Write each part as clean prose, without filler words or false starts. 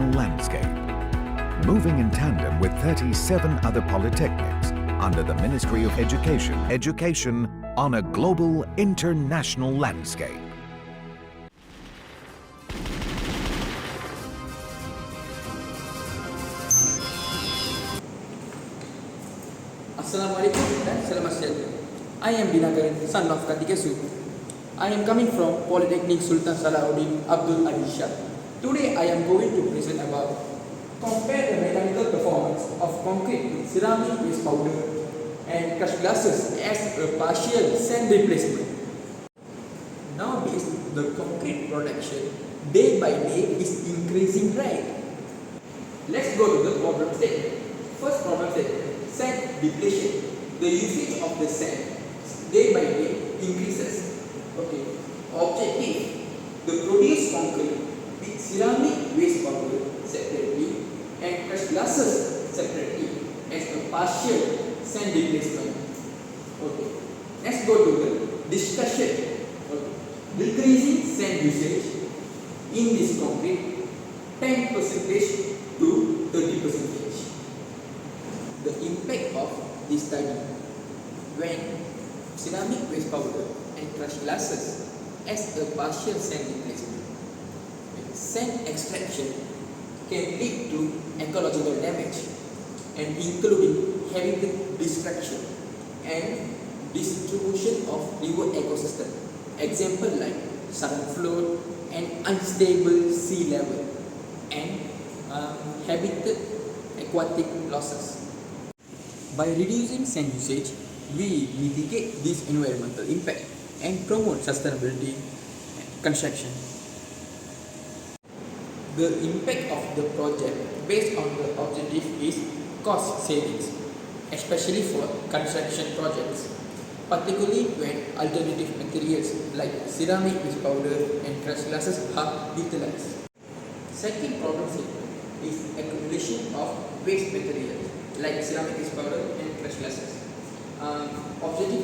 international landscape, moving in tandem with 37 other polytechnics under the Ministry of Education on a global international landscape. Assalamualaikum dan selamat sejahtera. I am Dinagaran, son of Kartikesu. I am coming from Polytechnic Sultan Salahuddin Abdul Aziz Shah. Today I am going to present about compare the mechanical performance of concrete with ceramic waste powder and crushed glasses as a partial sand replacement. Nowadays, the concrete production day by day is increasing, right? Let's go to the problem statement. First problem statement, sand depletion. The usage of the sand day by day increases. Okay. Objective, to produce concrete with ceramic waste powder separately and crushed glasses separately as a partial sand replacement. Okay. Let's go to the discussion. Okay. Decreasing sand usage in this concrete 10% to 30%. The impact of this study when ceramic waste powder and crushed glasses as a partial sand replacement. Sand extraction can lead to ecological damage and including habitat destruction and distribution of river ecosystem. Example like sudden flood and unstable sea level and habitat aquatic losses. By reducing sand usage, we mitigate this environmental impact and promote sustainability construction. The impact of the project based on the objective is cost savings, especially for construction projects, particularly when alternative materials like ceramic waste powder and crushed glasses are utilized. Second problem statement is accumulation of waste materials like ceramic waste powder and crushed glasses.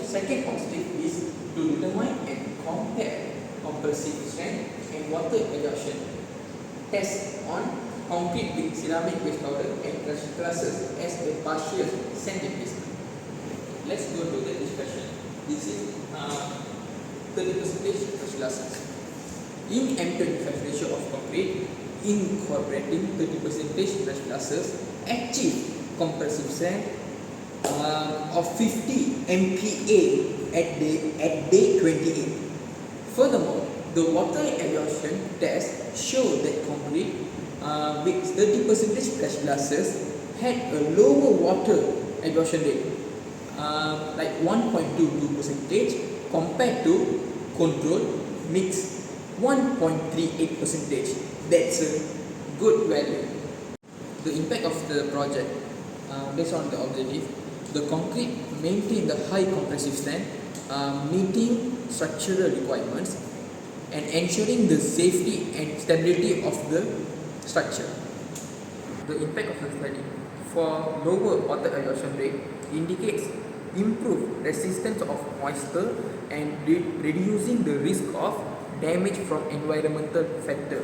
Second objective is to determine and compare compressive strength and water absorption test on concrete with ceramic waste powder and crushed glasses as a partial sand replacement. Let's go to the discussion. This is 30% crushed glasses. In M25 ratio of concrete, incorporating 30% crushed glasses achieve compressive strength of 50 MPa at day 28. Furthermore, the water absorption test showed that concrete with 30% crushed glasses had a lower water absorption rate, like 1.22% compared to control mix 1.38%. That's a good value. The impact of the project based on the objective, the concrete maintain the high compressive strength, meeting structural requirements and ensuring the safety and stability of the structure. The impact of the study for lower water absorption rate indicates improved resistance of moisture and reducing the risk of damage from environmental factor.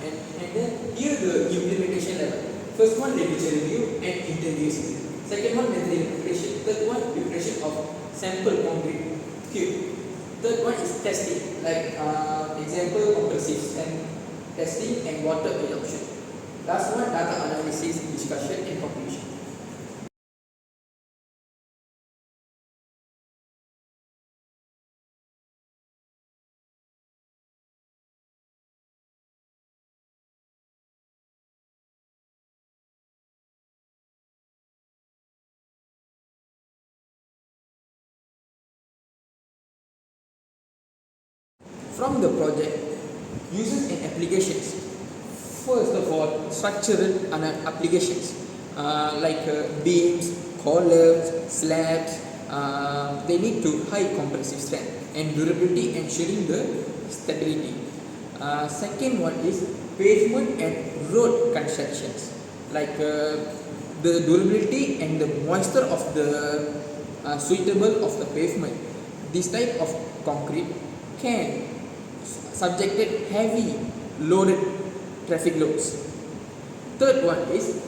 And then here the implementation level. First one, literature review and interviews. Second one, method implementation. Third one, preparation of sample concrete cube. Third one is testing, like example compressive and testing and water absorption. Last one, data analysis, discussion and conclusion. From the project, uses and applications. First of all, structural applications like beams, columns, slabs. They need to high compressive strength and durability, ensuring the stability. Second one is pavement and road constructions, like the durability and the moisture of the suitable of the pavement. This type of concrete can subjected heavy loaded traffic loads. Third one is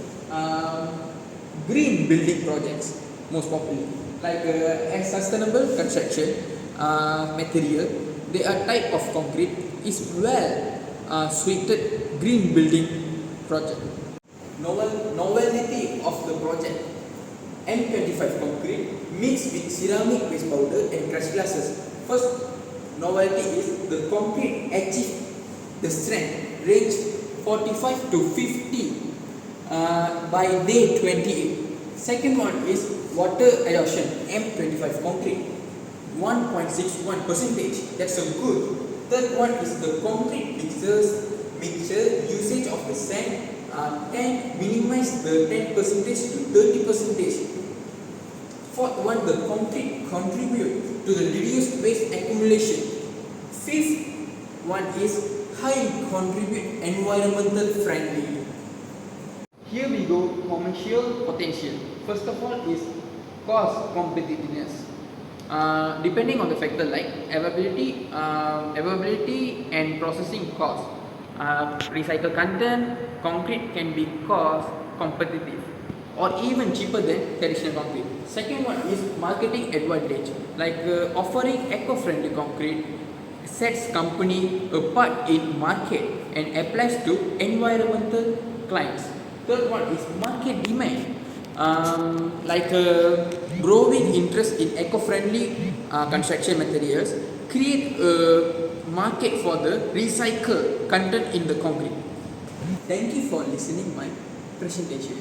green building projects, most popular, like as sustainable construction material. They are type of concrete is well suited green building project. Novelty of the project: M25 concrete mixed with ceramic base powder and crushed glasses. First novelty is the concrete achieve the strength range 45 to 50 by day 28. Second one is water adsorption M25 concrete 1.61%. That's a good. Third one is the concrete mixture usage of the sand can minimize the 10% to 30%. Fourth one, the concrete contribute to the reduced waste accumulation. Fifth one is high contribute environmental friendly. Here we go commercial potential. First of all is cost competitiveness. Depending on the factor like availability and processing cost. Recycled content, concrete can be cost competitive or even cheaper than traditional concrete. Second one is marketing advantage, like offering eco-friendly concrete sets company apart in market and applies to environmental clients. Third one is market demand, like growing interest in eco-friendly construction materials create a market for the recycled content in the concrete. Thank you for listening my presentation.